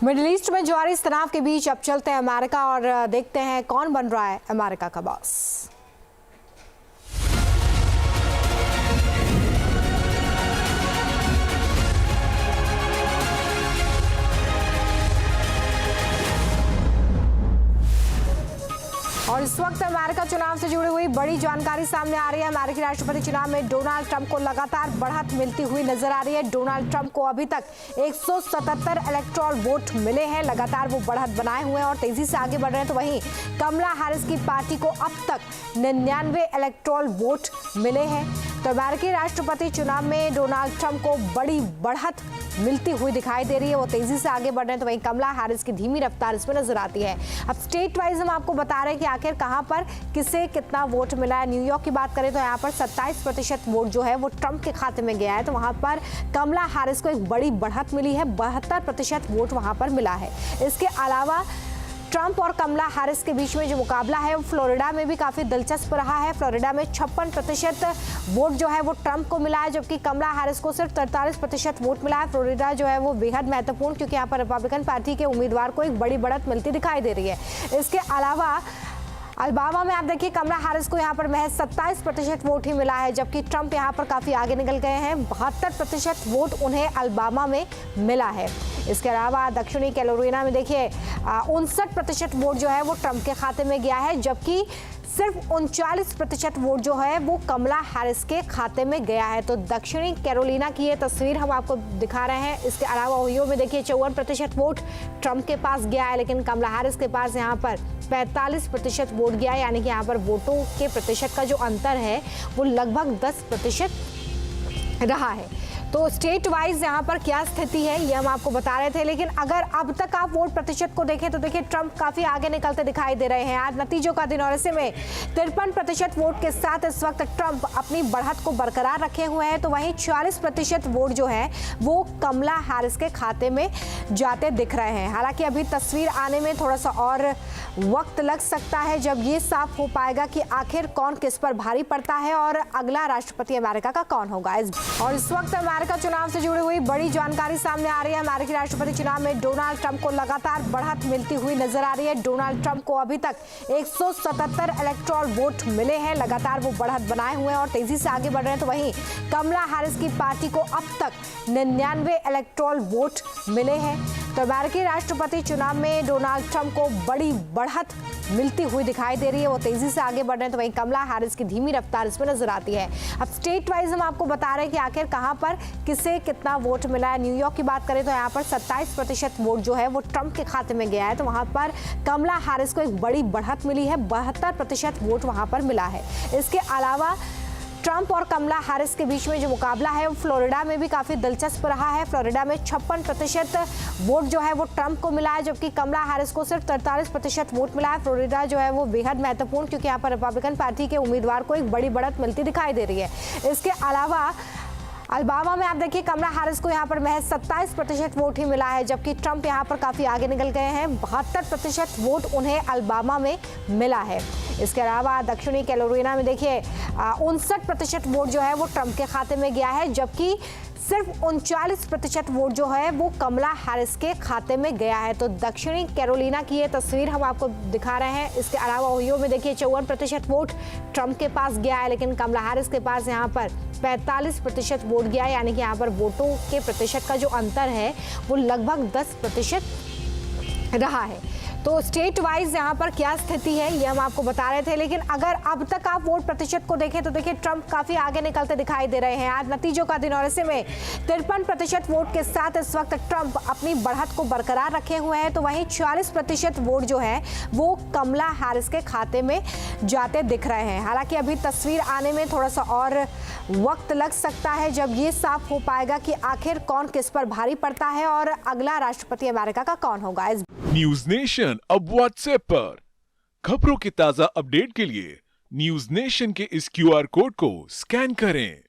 Middle east में जारी इस तनाव के बीच अब चलते हैं अमेरिका और देखते हैं कौन बन रहा है अमेरिका का बॉस। और इस वक्त अमेरिका चुनाव से जुड़ी हुई बड़ी जानकारी सामने आ रही है। अमेरिकी राष्ट्रपति चुनाव में डोनाल्ड ट्रंप को लगातार बढ़त मिलती हुई नजर आ रही है। डोनाल्ड ट्रंप को अभी तक 177 इलेक्टोरल वोट मिले हैं, लगातार वो बढ़त बनाए हुए हैं और तेजी से आगे बढ़ रहे हैं। तो वहीं कमला हैरिस की पार्टी को अब तक 99 इलेक्टोरल वोट मिले हैं। तो अमेरिकी राष्ट्रपति चुनाव में डोनाल्ड ट्रंप को बड़ी बढ़त मिलती हुई दिखाई दे रही है, वो तेजी से आगे बढ़ रहे हैं। तो वहीं कमला हैरिस की धीमी रफ्तार इसमें नजर आती है। अब स्टेट वाइज हम आपको बता रहे हैं कि आखिर कहां पर किसे कितना वोट मिला है। न्यूयॉर्क की बात करें तो यहाँ पर 27% वोट जो है वो ट्रंप के खाते में गया है। तो वहां पर कमला हैरिस को एक बड़ी बढ़त मिली है, 72% वोट वहां पर मिला है। इसके अलावा ट्रंप और कमला हैरिस के बीच में जो मुकाबला है वो फ्लोरिडा में भी काफी दिलचस्प रहा है। फ्लोरिडा में 56% वोट जो है वो ट्रंप को मिला है, जबकि कमला हैरिस को सिर्फ 43% वोट मिला है। फ्लोरिडा जो है वो बेहद महत्वपूर्ण, क्योंकि यहाँ पर रिपब्लिकन पार्टी के उम्मीदवार को एक बड़ी बढ़त मिलती दिखाई दे रही है। इसके अलावा अल्बामा में आप देखिए कमला हैरिस को यहाँ पर महज 27% वोट ही मिला है, जबकि ट्रंप यहाँ पर काफी आगे निकल गए हैं। 72% वोट उन्हें अल्बामा में मिला है। इसके अलावा दक्षिणी कैरोलिना में देखिए 59% वोट जो है वो ट्रंप के खाते में गया है, जबकि सिर्फ 39% वोट जो है वो कमला हैरिस के खाते में गया है। तो दक्षिणी कैरोलिना की ये तस्वीर हम आपको दिखा रहे हैं। इसके अलावा ओहियो में देखिए 54% वोट ट्रंप के पास गया है, लेकिन कमला हैरिस के पास यहाँ पर 45% वोट गया है, यानी कि यहाँ पर वोटों के प्रतिशत का जो अंतर है वो लगभग 10% रहा है। तो स्टेट वाइज यहाँ पर क्या स्थिति है ये हम आपको बता रहे थे, लेकिन अगर अब तक आप वोट प्रतिशत को देखें तो देखिए ट्रंप काफी आगे निकलते दिखाई दे रहे हैं। आज नतीजों का दिन और ऐसे में 53% वोट के साथ इस वक्त ट्रंप अपनी बढ़त को बरकरार रखे हुए हैं। तो वहीं 40% वोट जो है वो कमला हैरिस के खाते में जाते दिख रहे हैं। हालांकि अभी तस्वीर आने में थोड़ा सा और वक्त लग सकता है, जब ये साफ हो पाएगा कि आखिर कौन किस पर भारी पड़ता है और अगला राष्ट्रपति अमेरिका का कौन होगा। और इस वक्त अमेरिका चुनाव से जुड़ी हुई बड़ी जानकारी सामने आ रही है। अमेरिकी राष्ट्रपति चुनाव में डोनाल्ड ट्रंप को लगातार बढ़त मिलती हुई नजर आ रही है। डोनाल्ड ट्रंप को अभी तक 177 इलेक्टोरल वोट मिले हैं, लगातार वो बढ़त बनाए हुए हैं और तेजी से आगे बढ़ रहे हैं। तो वहीं कमला हैरिस की पार्टी को अब तक 99 इलेक्टोरल वोट मिले हैं। तो अमेरिकी राष्ट्रपति चुनाव में डोनाल्ड ट्रंप को बड़ी बढ़त मिलती हुई दिखाई दे रही है, वो तेजी से आगे बढ़ रहे हैं। तो वहीं कमला हैरिस की धीमी रफ्तार इसमें नजर आती है। अब स्टेट वाइज हम आपको बता रहे हैं कि आखिर कहां पर किसे कितना वोट मिला है। न्यूयॉर्क की बात करें तो यहाँ पर 27% वोट जो है वो ट्रंप के खाते में गया है। तो वहां पर कमला हैरिस को एक बड़ी बढ़त मिली है, 72% वोट वहां पर मिला है। इसके अलावा ट्रंप और कमला हैरिस के बीच में जो मुकाबला है वो फ्लोरिडा में भी काफी दिलचस्प रहा है। फ्लोरिडा में 56% वोट जो है वो ट्रंप को मिला है, जबकि कमला हैरिस को सिर्फ 43% वोट मिला है। फ्लोरिडा जो है वो बेहद महत्वपूर्ण, क्योंकि यहाँ पर रिपब्लिकन पार्टी के उम्मीदवार को एक बड़ी बढ़त मिलती दिखाई दे रही है। इसके अलावा अल्बामा में आप देखिए कमला हैरिस को यहाँ पर महज 27% वोट ही मिला है, जबकि ट्रंप यहाँ पर काफी आगे निकल गए हैं। 72% वोट उन्हें अल्बामा में मिला है। इसके अलावा दक्षिणी कैरोलिना में देखिए 59% वोट जो है वो ट्रंप के खाते में गया है, जबकि सिर्फ 39% वोट जो है वो कमला हैरिस के खाते में गया है। तो दक्षिणी कैरोलिना की ये तस्वीर हम आपको दिखा रहे हैं। इसके अलावा ओहियो में देखिए 54% वोट ट्रंप के पास गया है, लेकिन कमला हैरिस के पास यहाँ पर 45% वोट गया है, यानी कि यहाँ पर वोटों के प्रतिशत का जो अंतर है वो लगभग 10% रहा है। तो स्टेट वाइज यहाँ पर क्या स्थिति है ये हम आपको बता रहे थे, लेकिन अगर अब तक आप वोट प्रतिशत को देखें तो देखिए ट्रंप काफी आगे निकलते दिखाई दे रहे हैं। आज नतीजों का दिन और ऐसे में 53% वोट के साथ इस वक्त ट्रंप अपनी बढ़त को बरकरार रखे हुए हैं। तो वहीं 40% वोट जो है वो कमला हैरिस के खाते में जाते दिख रहे हैं। हालांकि अभी तस्वीर आने में थोड़ा सा और वक्त लग सकता है, जब ये साफ हो पाएगा कि आखिर कौन किस पर भारी पड़ता है और अगला राष्ट्रपति अमेरिका का कौन होगा। न्यूज नेशन अब व्हाट्सएप पर खबरों की ताजा अपडेट के लिए न्यूज नेशन के इस QR कोड को स्कैन करें।